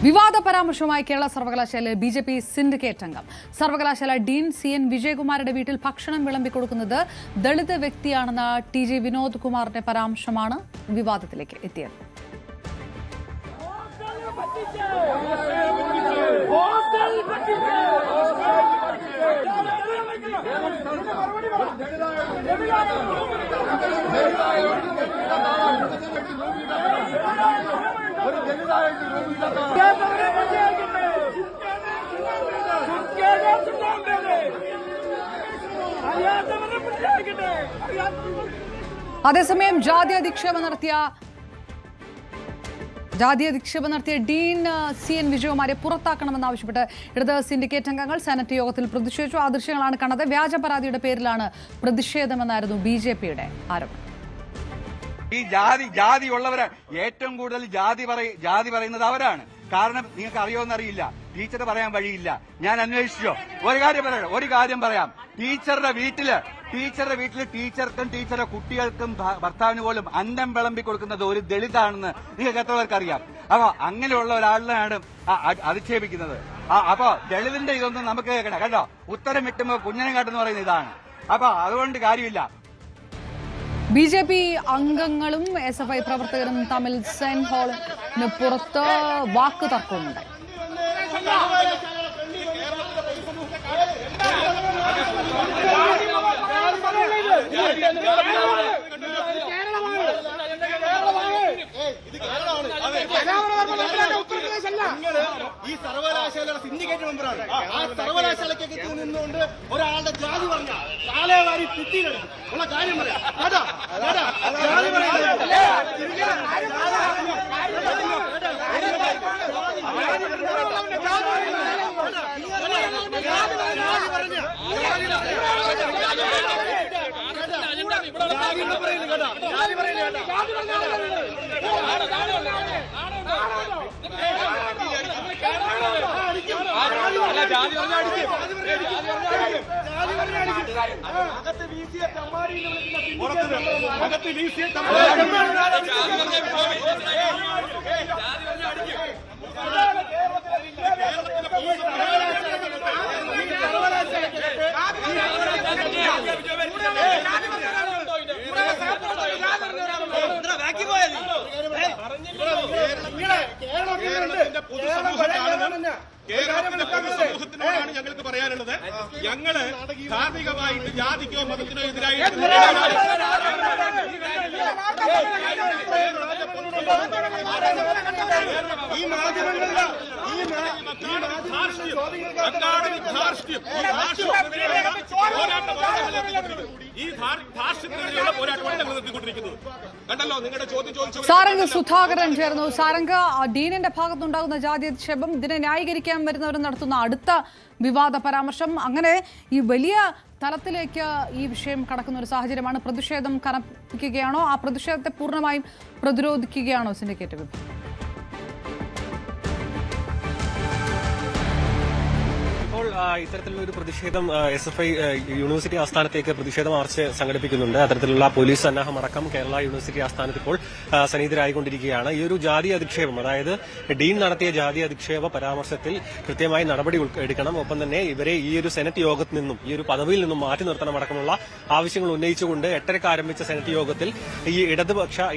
വിവാദ പരാമർശവുമായി കേരള സർവകലാശാലയിൽ BJP syndicate അംഗം. സർവകലാശാല ഡീൻ CN വിജയകുമാരുടെ വീട്ടിൽ ഭക്ഷണം വിളമ്പിക്കൊടുക്കുന്നത് ദളിത് വ്യക്തിയാണെന്ന TG വിനോദ് കുമാറിന്റെ പരാമർശമാണ് വിവാദത്തിലേക്ക് എത്തിയത്. അതേസമയം ജാതി അധിക്ഷേപം നടത്തിയ ഡീൻ CN വിജയകുമാരെ പുറത്താക്കണമെന്നാവശ്യപ്പെട്ട് ഇടത് സിൻഡിക്കേറ്റ് അംഗങ്ങൾ സെനറ്റ് യോഗത്തിൽ പ്രതിഷേധിച്ചു. ആ ദൃശ്യങ്ങളാണ് കണ്ടത്. വ്യാജ പരാതിയുടെ പേരിലാണ് പ്രതിഷേധമെന്നായിരുന്നു BJPയുടെ ആരോപണം. ഈ ജാതിയുള്ളവര് ഏറ്റവും കൂടുതൽ ജാതി പറയുന്നത് അവരാണ്. കാരണം നിങ്ങൾക്ക് അറിയുമെന്നറിയില്ല, ടീച്ചർ പറയാൻ വഴിയില്ല. ഞാൻ അന്വേഷിച്ചോ. ഒരു കാര്യം പറയാം. ടീച്ചറുടെ വീട്ടില് ടീച്ചർക്കും ടീച്ചറുടെ കുട്ടികൾക്കും ഭർത്താവിന് പോലും അന്നം വിളമ്പി കൊടുക്കുന്നത് ഒരു ദളിതാണെന്ന് നിങ്ങൾക്ക് എത്ര പേർക്ക് അറിയാം? അപ്പൊ അങ്ങനെയുള്ള ഒരാളിനാണ് അധിക്ഷേപിക്കുന്നത്. അപ്പൊ ദളിതിന്റെ ഇതൊന്നും നമുക്ക് കേൾക്കണം കേട്ടോ. ഉത്തരം വിട്ടുമ്പോ കുഞ്ഞനെ കാട്ടെന്ന് പറയുന്ന ഇതാണ്. അപ്പൊ അതുകൊണ്ട് കാര്യമില്ല. BJP അംഗങ്ങളും SFI പ്രവർത്തകരും തമ്മിൽ സെന്റ് ഹാളിന് പുറത്ത് വാക്ക് തർക്കവുമുണ്ടായി. ഈ സർവകലാശാലയുടെ സിൻഡിക്കേറ്റ് മെമ്പറാണ്. ആ സർവകലാശാലയ്ക്ക് നിന്നുകൊണ്ട് ഒരാളുടെ ജാതി പറഞ്ഞ കാലേവാരി ഭിത്തിയിലെടുക്കും ഉള്ള കാര്യം പറയാം. ജാതി സമൂഹത്തിനോടാണ് ഞങ്ങൾക്ക് പറയാനുള്ളത്. ഞങ്ങള് ധാർമ്മികമായിട്ട് ജാതിക്കോ മതത്തിനോ എതിരായിട്ട് ഈ മാധ്യമങ്ങളുടെ സാരംഗ് സുധാകരൻ ചേർന്നു. സാരംഗ്, ഡീനിന്റെ ഭാഗത്തുണ്ടാകുന്ന ജാതി അധിക്ഷേപം, ഇതിനെ ന്യായീകരിക്കാൻ വരുന്നവർ നടത്തുന്ന അടുത്ത വിവാദ പരാമർശം, അങ്ങനെ ഈ വലിയ തലത്തിലേക്ക് ഈ വിഷയം കടക്കുന്ന ഒരു സാഹചര്യമാണ്. പ്രതിഷേധം കനപ്പിക്കുകയാണോ? ആ പ്രതിഷേധത്തെ പൂർണ്ണമായും പ്രതിരോധിക്കുകയാണോ സിൻഡിക്കേറ്റ് വിഭാഗം? ഇത്തരത്തിലുള്ള ഒരു പ്രതിഷേധം SFI യൂണിവേഴ്സിറ്റി ആസ്ഥാനത്തേക്ക് പ്രതിഷേധ മാർച്ച് സംഘടിപ്പിക്കുന്നുണ്ട്. അത്തരത്തിലുള്ള പോലീസ് സന്നാഹം അടക്കം കേരള യൂണിവേഴ്സിറ്റി ആസ്ഥാനത്ത് ഇപ്പോൾ സന്നിഹിതരായിക്കൊണ്ടിരിക്കുകയാണ്. ഈ ഒരു ജാതി അധിക്ഷേപം, അതായത് ഡീൻ നടത്തിയ ജാതി അധിക്ഷേപ പരാമർശത്തിൽ കൃത്യമായി നടപടി എടുക്കണം. ഒപ്പം തന്നെ ഇവരെ ഈ ഒരു സെനറ്റ് യോഗത്തിൽ നിന്നും ഈ ഒരു പദവിയിൽ നിന്നും മാറ്റി നിർത്തണം അടക്കമുള്ള ആവശ്യങ്ങൾ ഉന്നയിച്ചുകൊണ്ട് 8:30 ആരംഭിച്ച സെനറ്റ് യോഗത്തിൽ ഈ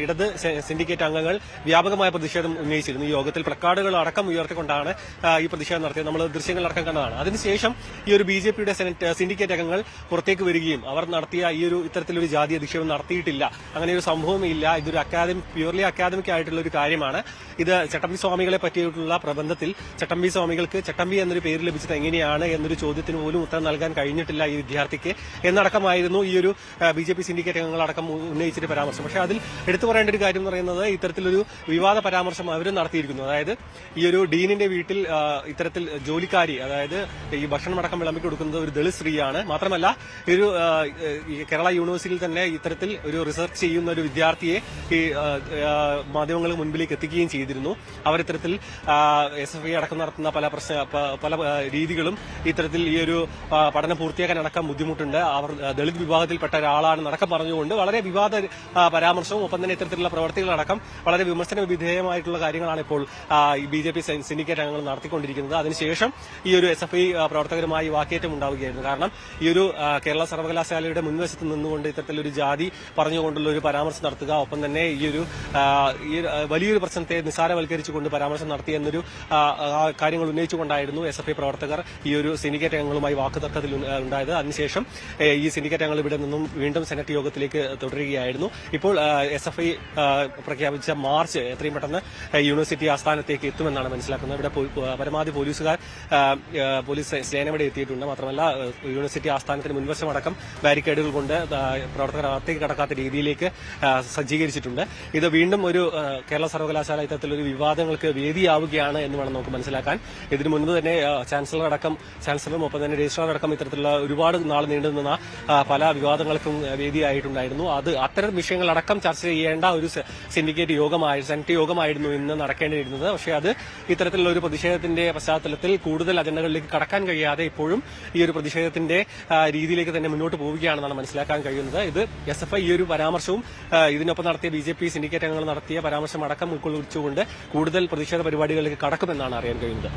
ഇടത് സിൻഡിക്കേറ്റ് അംഗങ്ങൾ വ്യാപകമായ പ്രതിഷേധം ഉന്നയിച്ചിരുന്നു. ഈ യോഗത്തിൽ പ്ലക്കാർഡുകൾ അടക്കം ഉയർത്തിക്കൊണ്ടാണ് ഈ പ്രതിഷേധം നടത്തിയത്. നമ്മൾ ദൃശ്യങ്ങളടക്കം കണ്ടതാണ്. അതിനുശേഷം ഈ ഒരു BJPയുടെ സിൻഡിക്കേറ്റ് അംഗങ്ങൾ പുറത്തേക്ക് വരികയും അവർ നടത്തിയ ഈ ഒരു ഇത്തരത്തിലൊരു ജാതി അധിക്ഷേപം നടത്തിയിട്ടില്ല, അങ്ങനെ ഒരു സംഭവമില്ല, ഇതൊരു പ്യൂർലി അക്കാദമിക് ആയിട്ടുള്ള ഒരു കാര്യമാണ്, ഇത് ചട്ടമ്പി സ്വാമികളെ പറ്റിയിട്ടുള്ള പ്രബന്ധത്തിൽ ചട്ടമ്പി സ്വാമികൾക്ക് ചട്ടമ്പി എന്നൊരു പേര് ലഭിച്ചത് എങ്ങനെയാണ് എന്നൊരു ചോദ്യത്തിന് പോലും ഉത്തരം നൽകാൻ കഴിഞ്ഞിട്ടില്ല ഈ വിദ്യാർത്ഥിക്ക് എന്നടക്കമായിരുന്നു ഈ ഒരു BJP സിൻഡിക്കേറ്റ് അംഗങ്ങളടക്കം ഉന്നയിച്ചിട്ട് പരാമർശം. പക്ഷേ അതിൽ എടുത്തു പറയേണ്ട ഒരു കാര്യം എന്ന് പറയുന്നത് ഇത്തരത്തിലൊരു വിവാദ പരാമർശം അവരും നടത്തിയിരിക്കുന്നു. അതായത് ഈ ഒരു ഡീനിന്റെ വീട്ടിൽ ഇത്തരത്തിൽ ജോലിക്കാരി, അതായത് ഈ ഭക്ഷണം അടക്കം വിളമ്പി കൊടുക്കുന്നത് ഒരു ദളിത് സ്ത്രീയാണ്. മാത്രമല്ല ഒരു കേരള യൂണിവേഴ്സിറ്റിയിൽ തന്നെ ഇത്തരത്തിൽ ഒരു റിസർച്ച് ചെയ്യുന്ന ഒരു വിദ്യാർത്ഥിയെ ഈ മാധ്യമങ്ങൾക്ക് മുൻപിലേക്ക് എത്തിക്കുകയും ചെയ്തിരുന്നു. അവർ ഇത്തരത്തിൽ SFI അടക്കം നടത്തുന്ന പല രീതികളും ഇത്തരത്തിൽ ഈ ഒരു പഠനം പൂർത്തിയാക്കാൻ അടക്കം ബുദ്ധിമുട്ടുണ്ട്. അവർ ദളിത് വിഭാഗത്തിൽപ്പെട്ട ഒരാളാണ് നടക്കം പറഞ്ഞുകൊണ്ട് വളരെ വിവാദ പരാമർശവും ഒപ്പം തന്നെ ഇത്തരത്തിലുള്ള പ്രവർത്തികളടക്കം വളരെ വിമർശന വിധേയമായിട്ടുള്ള കാര്യങ്ങളാണ് ഇപ്പോൾ BJP സിൻഡിക്കേറ്റ് അംഗങ്ങൾ നടത്തിക്കൊണ്ടിരിക്കുന്നത്. അതിനുശേഷം ഈ ഒരു SFI പ്രവർത്തകരുമായി വാക്കേറ്റം ഉണ്ടാവുകയായിരുന്നു. കാരണം ഈ ഒരു കേരള സർവകലാശാലയുടെ മുൻവശത്ത് നിന്നുകൊണ്ട് ഇത്തരത്തിലൊരു ജാതി പറഞ്ഞുകൊണ്ടുള്ള ഒരു പരാമർശം നടത്തുക, ഒപ്പം തന്നെ ഈ വലിയൊരു പ്രശ്നത്തെ നിസ്സാരവൽക്കരിച്ചുകൊണ്ട് പരാമർശം നടത്തിയെന്നൊരു കാര്യങ്ങൾ ഉന്നയിച്ചുകൊണ്ടായിരുന്നു SFI പ്രവർത്തകർ ഈ ഒരു സിൻഡിക്കേറ്റ് അംഗങ്ങളുമായി വാക്കുതർക്കത്തിൽ ഉണ്ടായത്. അതിനുശേഷം ഈ സിൻഡിക്കേറ്റ് അംഗങ്ങൾ ഇവിടെ നിന്നും വീണ്ടും സെനറ്റ് യോഗത്തിലേക്ക് തുടരുകയായിരുന്നു. ഇപ്പോൾ SFI പ്രഖ്യാപിച്ച മാർച്ച് എത്രയും പെട്ടെന്ന് യൂണിവേഴ്സിറ്റി ആസ്ഥാനത്തേക്ക് എത്തുമെന്നാണ് മനസ്സിലാക്കുന്നത്. ഇവിടെ പരമാവധി പോലീസ് സേന ഇവിടെ എത്തിയിട്ടുണ്ട്. മാത്രമല്ല യൂണിവേഴ്സിറ്റി ആസ്ഥാനത്തിന് മുൻവശമടക്കം ബാരിക്കേഡുകൾ കൊണ്ട് പ്രവർത്തകർ അകത്തേക്ക് കടക്കാത്ത രീതിയിലേക്ക് സജ്ജീകരിച്ചിട്ടുണ്ട്. ഇത് വീണ്ടും ഒരു കേരള സർവകലാശാല ഇത്തരത്തിലൊരു വിവാദങ്ങൾക്ക് വേദിയാവുകയാണ് എന്ന് വേണം നമുക്ക് മനസ്സിലാക്കാൻ. ഇതിനു മുൻപ് തന്നെ ചാൻസലറും ഒപ്പം തന്നെ രജിസ്ട്രാർ അടക്കം ഇത്തരത്തിലുള്ള ഒരുപാട് നാൾ നീണ്ടുനിന്ന പല വിവാദങ്ങൾക്കും വേദിയായിട്ടുണ്ടായിരുന്നു. അത്തരം വിഷയങ്ങളടക്കം ചർച്ച ചെയ്യേണ്ട ഒരു സെനറ്റ് യോഗമായിരുന്നു ഇന്ന് നടക്കേണ്ടിയിരുന്നത്. പക്ഷേ അത് ഇത്തരത്തിലുള്ള ഒരു പ്രതിഷേധത്തിന്റെ പശ്ചാത്തലത്തിൽ കൂടുതൽ അജണ്ടകളിലേക്ക് കടക്കാൻ കഴിയാതെ ഇപ്പോഴും ഈ ഒരു പ്രതിഷേധത്തിന്റെ രീതിയിലേക്ക് തന്നെ മുന്നോട്ട് പോവുകയാണെന്നാണ് മനസ്സിലാക്കാൻ കഴിയുന്നത്. ഇത് SFI ഈ ഒരു പരാമർശവും ഇതിനൊപ്പം നടത്തിയ BJP സിൻഡിക്കേറ്റ് അംഗങ്ങൾ നടത്തിയ പരാമർശം അടക്കം ഉൾക്കൊള്ളിച്ചുകൊണ്ട് കൂടുതൽ പ്രതിഷേധ പരിപാടികളിലേക്ക് കടക്കുമെന്നാണ് അറിയാൻ കഴിയുന്നത്.